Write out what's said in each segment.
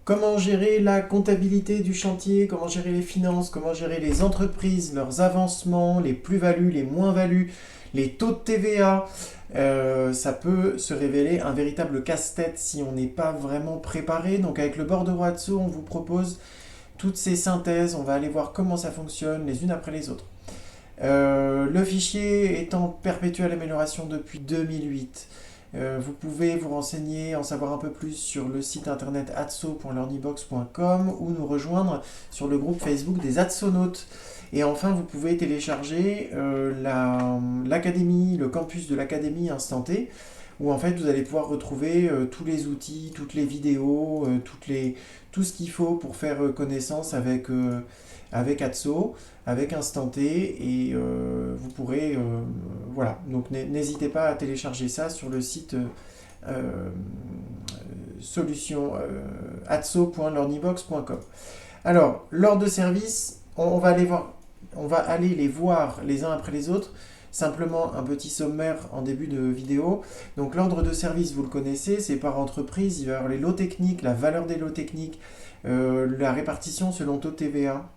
comment gérer la comptabilité du chantier, comment gérer les finances, comment gérer les entreprises, leurs avancements, les plus-values, les moins-values, les taux de TVA. Ça peut se révéler un véritable casse-tête si on n'est pas vraiment préparé. Donc avec le bordereau Atso, on vous propose toutes ces synthèses, on va aller voir comment ça fonctionne les unes après les autres. Le fichier est en perpétuelle amélioration depuis 2008. Vous pouvez vous renseigner, en savoir un peu plus sur le site internet atso.learnybox.com ou nous rejoindre sur le groupe Facebook des Atsonautes. Et enfin, vous pouvez télécharger l'académie, le campus de l'académie Instanté, où en fait vous allez pouvoir retrouver tous les outils, toutes les vidéos, tout ce qu'il faut pour faire connaissance avec Atso, avec Instanté, et vous pourrez, voilà, donc n'hésitez pas à télécharger ça sur le site atso.learnybox.com. Alors, l'ordre de service, on va aller les voir les uns après les autres. Simplement un petit sommaire en début de vidéo. Donc l'ordre de service, vous le connaissez, c'est par entreprise. Il va y avoir les lots techniques, la valeur des lots techniques, la répartition selon taux de TVA.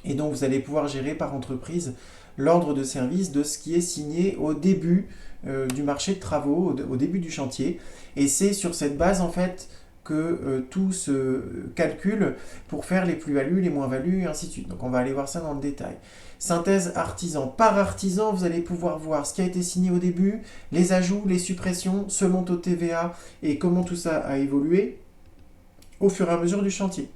Et donc vous allez pouvoir gérer par entreprise l'ordre de service de ce qui est signé au début du marché de travaux, au début du chantier. Et c'est sur cette base en fait que tout se calcule pour faire les plus-values, les moins-values et ainsi de suite. Donc on va aller voir ça dans le détail. Synthèse artisan. Par artisan, vous allez pouvoir voir ce qui a été signé au début, les ajouts, les suppressions, selon taux de TVA et comment tout ça a évolué au fur et à mesure du chantier.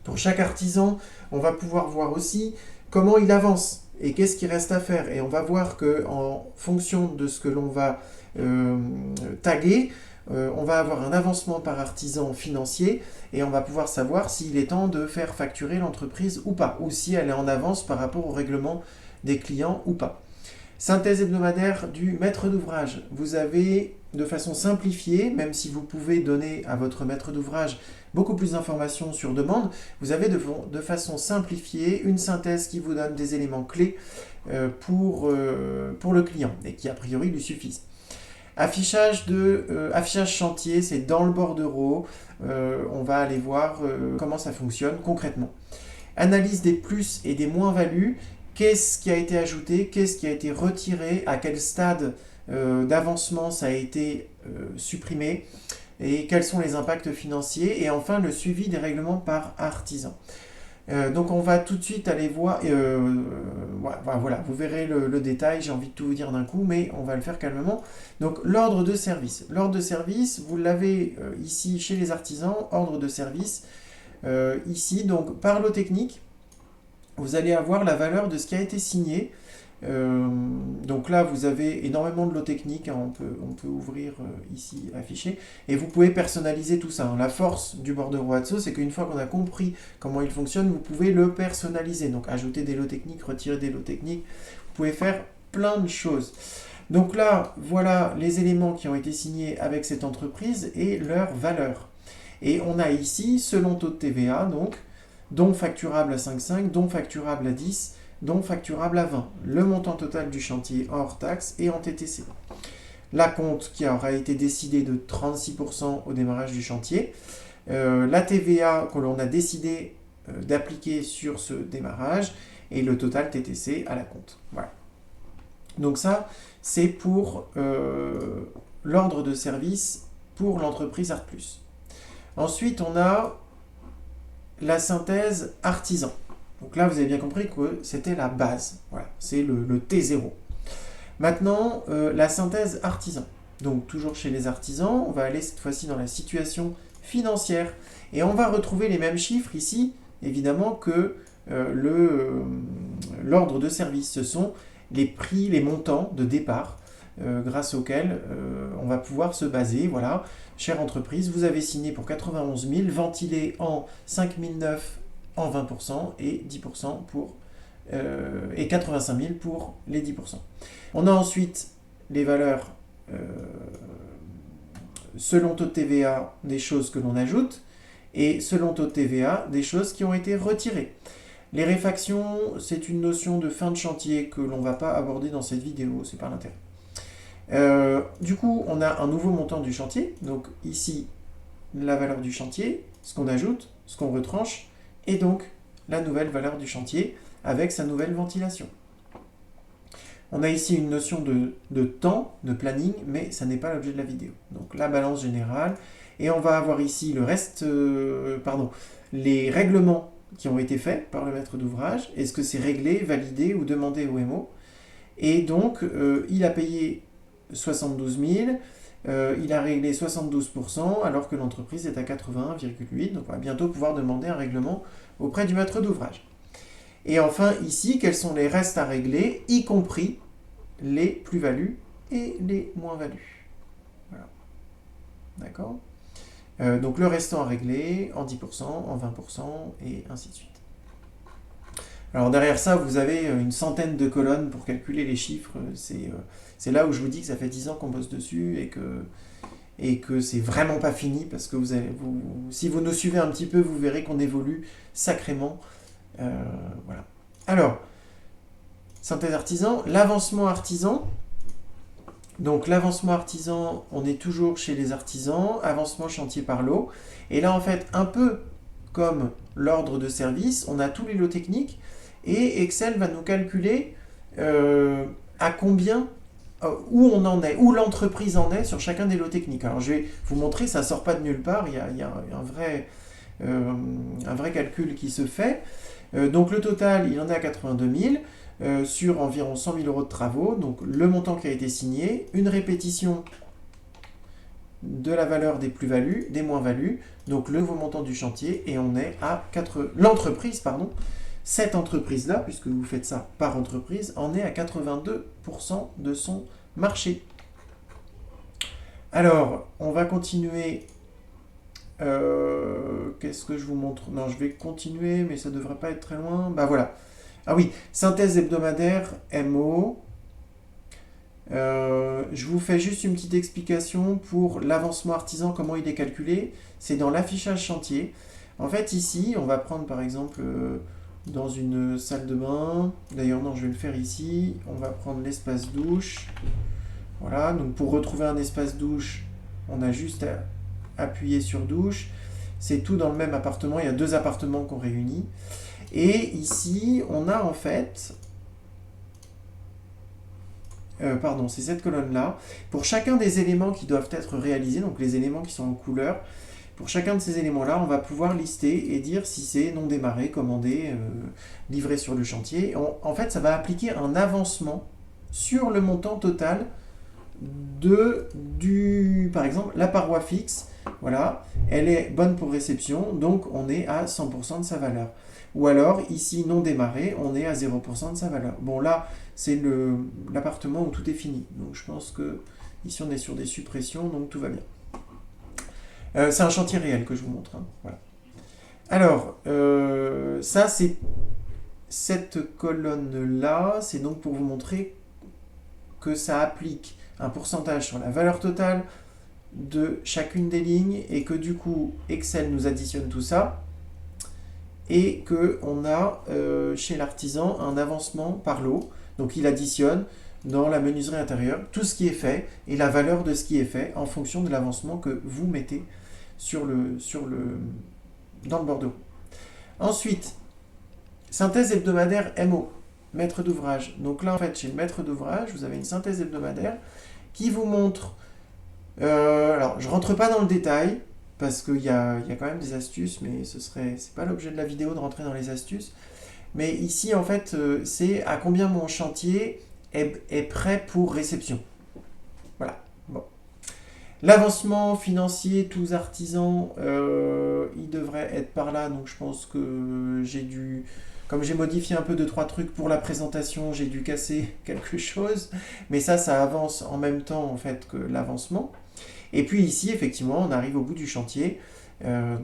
Pour chaque artisan, on va pouvoir voir aussi comment il avance et qu'est-ce qu'il reste à faire. Et on va voir qu'en fonction de ce que l'on va taguer, on va avoir un avancement par artisan financier et on va pouvoir savoir s'il est temps de faire facturer l'entreprise ou pas, ou si elle est en avance par rapport au règlement des clients ou pas. Synthèse hebdomadaire du maître d'ouvrage. Vous avez de façon simplifiée, même si vous pouvez donner à votre maître d'ouvrage beaucoup plus d'informations sur demande, vous avez de façon simplifiée une synthèse qui vous donne des éléments clés pour le client et qui a priori lui suffisent. Affichage chantier, c'est dans le bordereau. On va aller voir comment ça fonctionne concrètement. Analyse des plus et des moins-values. Qu'est-ce qui a été ajouté? Qu'est-ce qui a été retiré? À quel stade d'avancement ça a été supprimé? Et quels sont les impacts financiers? Et enfin, le suivi des règlements par artisan. Donc on va tout de suite aller voir, voilà, vous verrez le détail, j'ai envie de tout vous dire d'un coup, mais on va le faire calmement. Donc l'ordre de service. L'ordre de service, vous l'avez ici chez les artisans, ordre de service, ici, donc par lot technique, vous allez avoir la valeur de ce qui a été signé. Donc là, vous avez énormément de lots techniques, hein, on peut ouvrir ici, afficher, et vous pouvez personnaliser tout ça. Hein. La force du bordereau Atso, c'est qu'une fois qu'on a compris comment il fonctionne, vous pouvez le personnaliser. Donc ajouter des lots techniques, retirer des lots techniques, vous pouvez faire plein de choses. Donc là, voilà les éléments qui ont été signés avec cette entreprise et leur valeur. Et on a ici, selon taux de TVA, donc, dont facturable à 5,5, dont facturable à 10, dont facturable à 20. Le montant total du chantier hors taxe et en TTC. La compte qui aura été décidée de 36% au démarrage du chantier. La TVA que l'on a décidé d'appliquer sur ce démarrage et le total TTC à la compte. Voilà. Donc ça, c'est pour l'ordre de service pour l'entreprise Art+. Ensuite, on a la synthèse artisan. Donc là, vous avez bien compris que c'était la base. Voilà, c'est le T0. Maintenant, la synthèse artisan. Donc toujours chez les artisans, on va aller cette fois-ci dans la situation financière. Et on va retrouver les mêmes chiffres ici, évidemment, que l'ordre de service. Ce sont les prix, les montants de départ grâce auxquels on va pouvoir se baser. Voilà, chère entreprise, vous avez signé pour 91 000, ventilé en 5 009 en 20% et 10% et 85 000 pour les 10%. On a ensuite les valeurs selon taux de TVA des choses que l'on ajoute et selon taux de TVA des choses qui ont été retirées. Les réfactions, c'est une notion de fin de chantier que l'on ne va pas aborder dans cette vidéo, c'est pas l'intérêt. Du coup, on a un nouveau montant du chantier, donc ici la valeur du chantier, ce qu'on ajoute, ce qu'on retranche, et donc la nouvelle valeur du chantier avec sa nouvelle ventilation. On a ici une notion de temps, de planning, mais ça n'est pas l'objet de la vidéo. Donc la balance générale, et on va avoir ici le reste, les règlements qui ont été faits par le maître d'ouvrage. Est-ce que c'est réglé, validé ou demandé au MO? Et donc, il a payé 72 000, il a réglé 72%, alors que l'entreprise est à 81,8. Donc, on va bientôt pouvoir demander un règlement auprès du maître d'ouvrage. Et enfin, ici, quels sont les restes à régler, y compris les plus-values et les moins-values. Voilà. D'accord ? Donc, le restant à régler en 10%, en 20%, et ainsi de suite. Alors derrière ça, vous avez une centaine de colonnes pour calculer les chiffres. C'est là où je vous dis que ça fait 10 ans qu'on bosse dessus et que c'est vraiment pas fini parce que si vous nous suivez un petit peu, vous verrez qu'on évolue sacrément. Voilà. Alors, synthèse artisan, l'avancement artisan. Donc l'avancement artisan, on est toujours chez les artisans, avancement chantier par lot. Et là, en fait, un peu comme l'ordre de service, on a tous les lots techniques. Et Excel va nous calculer à combien, où on en est, où l'entreprise en est sur chacun des lots techniques. Alors je vais vous montrer, ça ne sort pas de nulle part, il y a un vrai calcul qui se fait. Donc le total, il en est à 82 000 sur environ 100 000 euros de travaux. Donc le montant qui a été signé, une répétition de la valeur des plus-values, des moins-values, donc le nouveau montant du chantier, et on est à l'entreprise, pardon. Cette entreprise-là, puisque vous faites ça par entreprise, en est à 82% de son marché. Alors, on va continuer. Qu'est-ce que je vous montre? Non, je vais continuer, mais ça ne devrait pas être très loin. Bah voilà. Ah oui, synthèse hebdomadaire, MO. Je vous fais juste une petite explication pour l'avancement artisan, comment il est calculé. C'est dans l'affichage chantier. En fait, ici, on va prendre par exemple... dans une salle de bain, d'ailleurs non je vais le faire ici, on va prendre l'espace douche, voilà, donc pour retrouver un espace douche, on a juste à appuyer sur douche, c'est tout dans le même appartement, il y a deux appartements qu'on réunit, et ici on a en fait, c'est cette colonne-là, pour chacun des éléments qui doivent être réalisés, donc les éléments qui sont en couleur, pour chacun de ces éléments-là, on va pouvoir lister et dire si c'est non démarré, commandé, livré sur le chantier. En fait, ça va appliquer un avancement sur le montant total par exemple, la paroi fixe. Voilà, elle est bonne pour réception, donc on est à 100% de sa valeur. Ou alors, ici, non démarré, on est à 0% de sa valeur. Bon, là, c'est l'appartement où tout est fini. Donc, je pense que ici, on est sur des suppressions, donc tout va bien. C'est un chantier réel que je vous montre. Hein. Voilà. Alors, ça, c'est cette colonne-là. C'est donc pour vous montrer que ça applique un pourcentage sur la valeur totale de chacune des lignes et que du coup, Excel nous additionne tout ça et qu'on a chez l'artisan un avancement par lot. Donc, il additionne dans la menuiserie intérieure tout ce qui est fait et la valeur de ce qui est fait en fonction de l'avancement que vous mettez dans le bordereau. Ensuite, synthèse hebdomadaire MO, maître d'ouvrage. Donc là, en fait, chez le maître d'ouvrage, vous avez une synthèse hebdomadaire qui vous montre... alors, je ne rentre pas dans le détail, parce qu'il y a quand même des astuces, mais c'est pas l'objet de la vidéo de rentrer dans les astuces. Mais ici, en fait, c'est à combien mon chantier est prêt pour réception. Voilà. Bon. L'avancement financier, tous artisans, il devrait être par là. Donc je pense que comme j'ai modifié un peu 2-3 trucs pour la présentation, j'ai dû casser quelque chose. Mais ça avance en même temps en fait que l'avancement. Et puis ici, effectivement, on arrive au bout du chantier.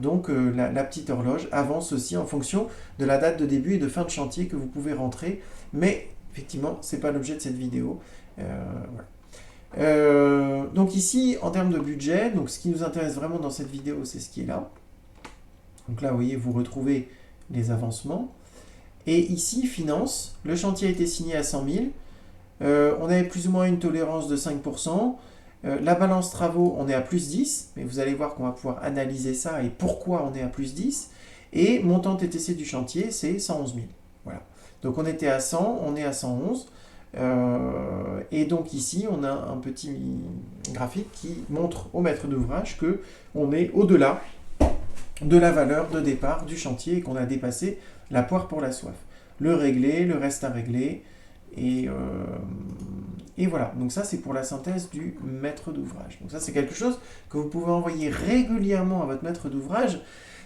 Donc la petite horloge avance aussi en fonction de la date de début et de fin de chantier que vous pouvez rentrer. Mais effectivement, ce n'est pas l'objet de cette vidéo. Voilà. Donc ici, en termes de budget, donc ce qui nous intéresse vraiment dans cette vidéo, c'est ce qui est là. Donc là, vous voyez, vous retrouvez les avancements. Et ici, finance, le chantier a été signé à 100 000. On avait plus ou moins une tolérance de 5%. La balance travaux, on est à plus 10, mais vous allez voir qu'on va pouvoir analyser ça et pourquoi on est à plus 10. Et montant TTC du chantier, c'est 111 000. Voilà. Donc on était à 100, on est à 111. Et donc ici, on a un petit graphique qui montre au maître d'ouvrage que on est au-delà de la valeur de départ du chantier et qu'on a dépassé la poire pour la soif. Le régler, le reste à régler, et voilà. Donc ça, c'est pour la synthèse du maître d'ouvrage. Donc ça, c'est quelque chose que vous pouvez envoyer régulièrement à votre maître d'ouvrage.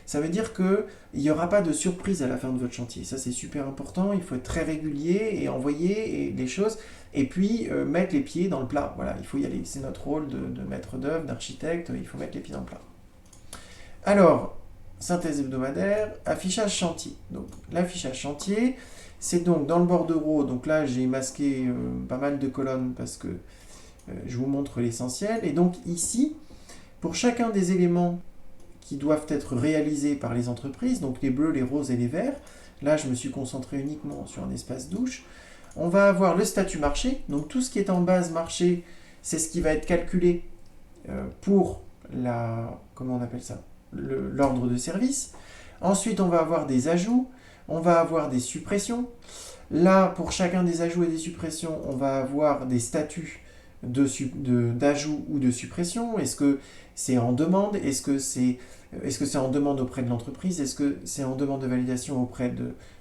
Ça veut dire qu'il n'y aura pas de surprise à la fin de votre chantier. Ça, c'est super important. Il faut être très régulier et envoyer les choses. Et puis, mettre les pieds dans le plat. Voilà, il faut y aller. C'est notre rôle de maître d'œuvre, d'architecte. Il faut mettre les pieds dans le plat. Alors, synthèse hebdomadaire, affichage chantier. Donc, l'affichage chantier, c'est donc dans le bordereau. Donc là, j'ai masqué pas mal de colonnes parce que je vous montre l'essentiel. Et donc ici, pour chacun des éléments qui doivent être réalisés par les entreprises, donc les bleus, les roses et les verts. Là, je me suis concentré uniquement sur un espace douche. On va avoir le statut marché. Donc tout ce qui est en base marché, c'est ce qui va être calculé pour comment on appelle ça, l'ordre de service. Ensuite, on va avoir des ajouts. On va avoir des suppressions. Là, pour chacun des ajouts et des suppressions, on va avoir des statuts d'ajout ou de suppression. Est-ce que c'est en demande? Est-ce que c'est en demande auprès de l'entreprise? Est-ce que c'est en demande de validation auprès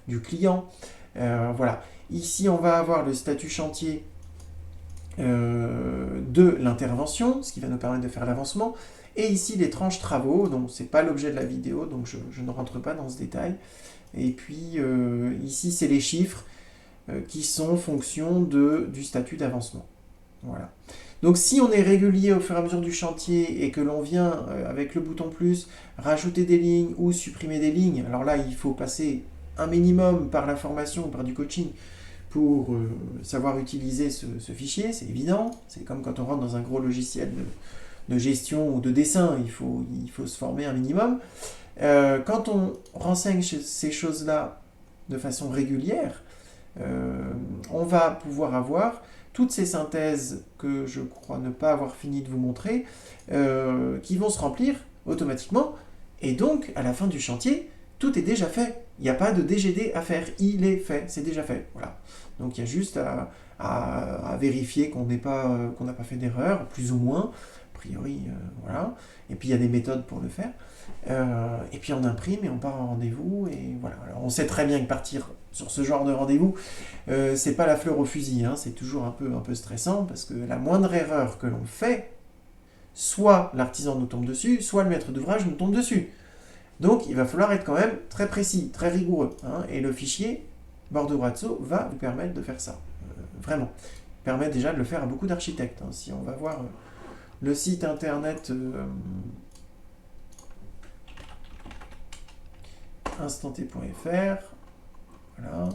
du client? Voilà. Ici, on va avoir le statut chantier de l'intervention, ce qui va nous permettre de faire l'avancement. Et ici, les tranches travaux. Donc, ce n'est pas l'objet de la vidéo, donc je ne rentre pas dans ce détail. Et puis, ici, c'est les chiffres qui sont fonction du statut d'avancement. Voilà. Donc si on est régulier au fur et à mesure du chantier et que l'on vient avec le bouton plus rajouter des lignes ou supprimer des lignes, alors là il faut passer un minimum par la formation, par du coaching pour savoir utiliser ce fichier, c'est évident. C'est comme quand on rentre dans un gros logiciel de gestion ou de dessin, il faut se former un minimum. Quand on renseigne ces choses-là de façon régulière, on va pouvoir avoir toutes ces synthèses que je crois ne pas avoir fini de vous montrer, qui vont se remplir automatiquement, et donc à la fin du chantier, tout est déjà fait. Il n'y a pas de DGD à faire, il est fait, c'est déjà fait. Voilà. Donc il y a juste à vérifier qu'on n'a pas fait d'erreur, plus ou moins, a priori, voilà. Et puis il y a des méthodes pour le faire. Et puis on imprime et on part en rendez-vous, et voilà. Alors on sait très bien que partir sur ce genre de rendez-vous, c'est pas la fleur au fusil, hein, c'est toujours un peu stressant, parce que la moindre erreur que l'on fait, soit l'artisan nous tombe dessus, soit le maître d'ouvrage nous tombe dessus. Donc il va falloir être quand même très précis, très rigoureux, hein, et le fichier Borderazzo va vous permettre de faire ça, vraiment. Il permet déjà de le faire à beaucoup d'architectes, hein. Si on va voir le site internet instanté.fr, voilà.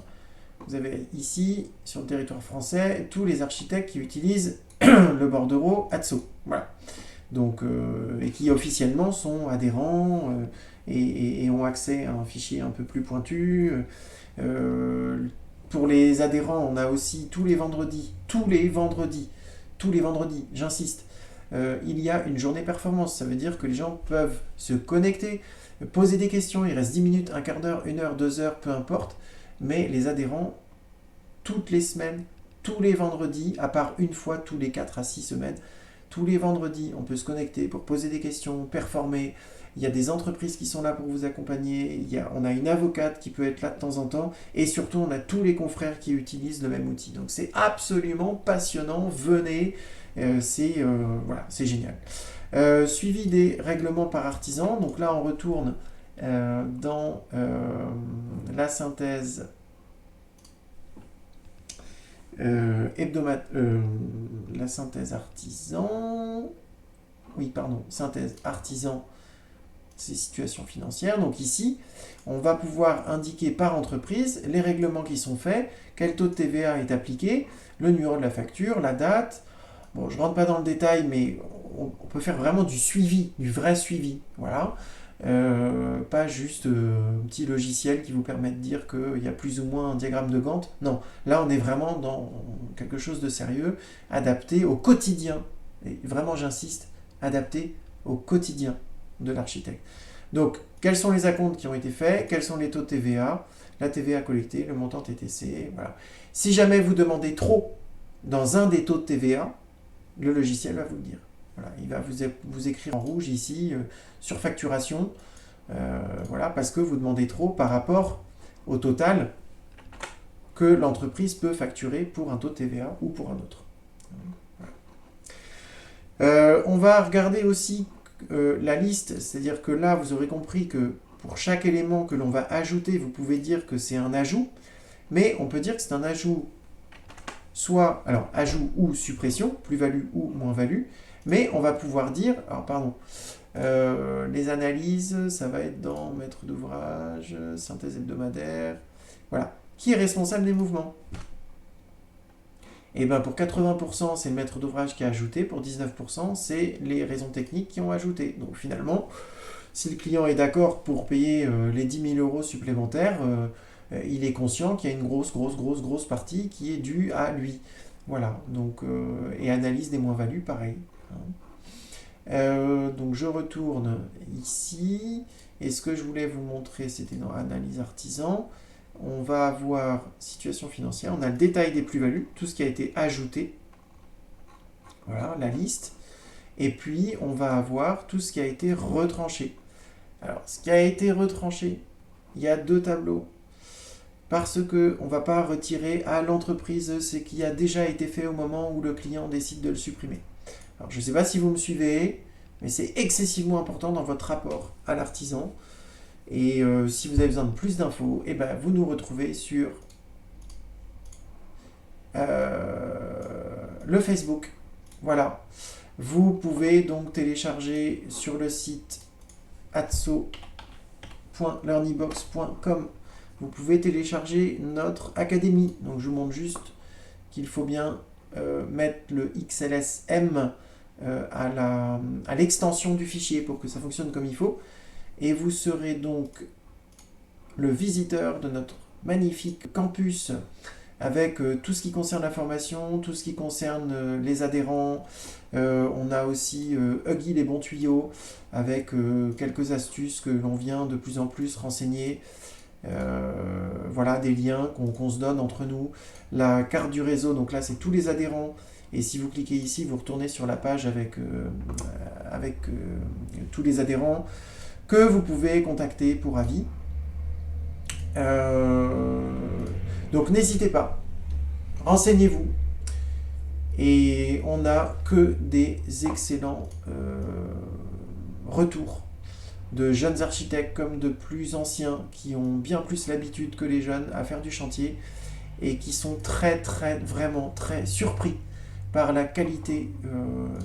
Vous avez ici, sur le territoire français, tous les architectes qui utilisent le Borderazzo. Voilà. Donc, et qui officiellement sont adhérents et ont accès à un fichier un peu plus pointu. Pour les adhérents, on a aussi tous les vendredis, j'insiste, il y a une journée performance. Ça veut dire que les gens peuvent se connecter, poser des questions, il reste 10 minutes, un quart d'heure, 1 heure, 2 heures, peu importe, mais les adhérents, toutes les semaines, tous les vendredis, à part une fois tous les 4 à 6 semaines, tous les vendredis, on peut se connecter pour poser des questions, performer. Il y a des entreprises qui sont là pour vous accompagner, on a une avocate qui peut être là de temps en temps, et surtout on a tous les confrères qui utilisent le même outil. Donc c'est absolument passionnant, venez, c'est génial. Suivi des règlements par artisan, donc là on retourne dans la synthèse la synthèse artisan, synthèse artisan, ces situations financières. Donc ici, on va pouvoir indiquer par entreprise les règlements qui sont faits, quel taux de TVA est appliqué, le numéro de la facture, la date. Bon, je ne rentre pas dans le détail, mais on peut faire vraiment du suivi, du vrai suivi. Voilà. Pas juste un petit logiciel qui vous permet de dire qu'il y a plus ou moins un diagramme de Gantt. Non, là on est vraiment dans quelque chose de sérieux, adapté au quotidien et vraiment j'insiste, adapté au quotidien de l'architecte. Donc, quels sont les acomptes qui ont été faits, quels sont les taux de TVA, la TVA collectée, le montant TTC, voilà. Si jamais vous demandez trop dans un des taux de TVA, le logiciel va vous le dire. Voilà, il va vous écrire en rouge ici, surfacturation, voilà, parce que vous demandez trop par rapport au total que l'entreprise peut facturer pour un taux de TVA ou pour un autre. On va regarder aussi la liste, c'est-à-dire que là, vous aurez compris que pour chaque élément que l'on va ajouter, vous pouvez dire que c'est un ajout, mais on peut dire que c'est un ajout, soit, alors, ajout ou suppression, plus-value ou moins-value, mais on va pouvoir dire, alors pardon, les analyses, ça va être dans maître d'ouvrage, synthèse hebdomadaire, voilà. Qui est responsable des mouvements? Et bien pour 80%, c'est le maître d'ouvrage qui a ajouté, pour 19%, c'est les raisons techniques qui ont ajouté. Donc finalement, si le client est d'accord pour payer les 10 000 € supplémentaires, il est conscient qu'il y a une grosse partie qui est due à lui. Voilà, donc, et analyse des moins-values, pareil. Donc je retourne ici, et ce que je voulais vous montrer, c'était dans analyse artisan. On va avoir situation financière, on a le détail des plus-values, tout ce qui a été ajouté, voilà, la liste, et puis on va avoir tout ce qui a été retranché. Alors, ce qui a été retranché, il y a deux tableaux, parce que on ne va pas retirer à l'entreprise ce qui a déjà été fait au moment où le client décide de le supprimer. Alors, je ne sais pas si vous me suivez, mais c'est excessivement important dans votre rapport à l'artisan. Et si vous avez besoin de plus d'infos, eh ben, vous nous retrouvez sur le Facebook. Voilà. Vous pouvez donc télécharger sur le site atso.learnybox.com. Vous pouvez télécharger notre académie. Donc je vous montre juste qu'il faut bien mettre le XLSM à l'extension du fichier pour que ça fonctionne comme il faut. Et vous serez donc le visiteur de notre magnifique campus avec tout ce qui concerne la formation, tout ce qui concerne les adhérents. On a aussi Huggy les bons tuyaux avec quelques astuces que l'on vient de plus en plus renseigner. Voilà, des liens qu'on se donne entre nous. La carte du réseau, donc là c'est tous les adhérents. Et si vous cliquez ici, vous retournez sur la page avec tous les adhérents que vous pouvez contacter pour avis. Donc n'hésitez pas, renseignez-vous. Et on n'a que des excellents retours de jeunes architectes comme de plus anciens qui ont bien plus l'habitude que les jeunes à faire du chantier et qui sont vraiment très surpris par la qualité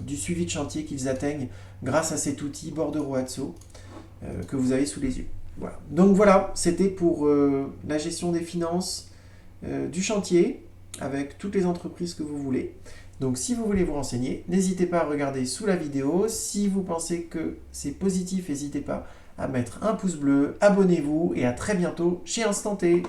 du suivi de chantier qu'ils atteignent grâce à cet outil Bordero Atso que vous avez sous les yeux. Voilà. Donc voilà, c'était pour la gestion des finances du chantier avec toutes les entreprises que vous voulez. Donc si vous voulez vous renseigner, n'hésitez pas à regarder sous la vidéo. Si vous pensez que c'est positif, n'hésitez pas à mettre un pouce bleu, abonnez-vous et à très bientôt chez Instant T.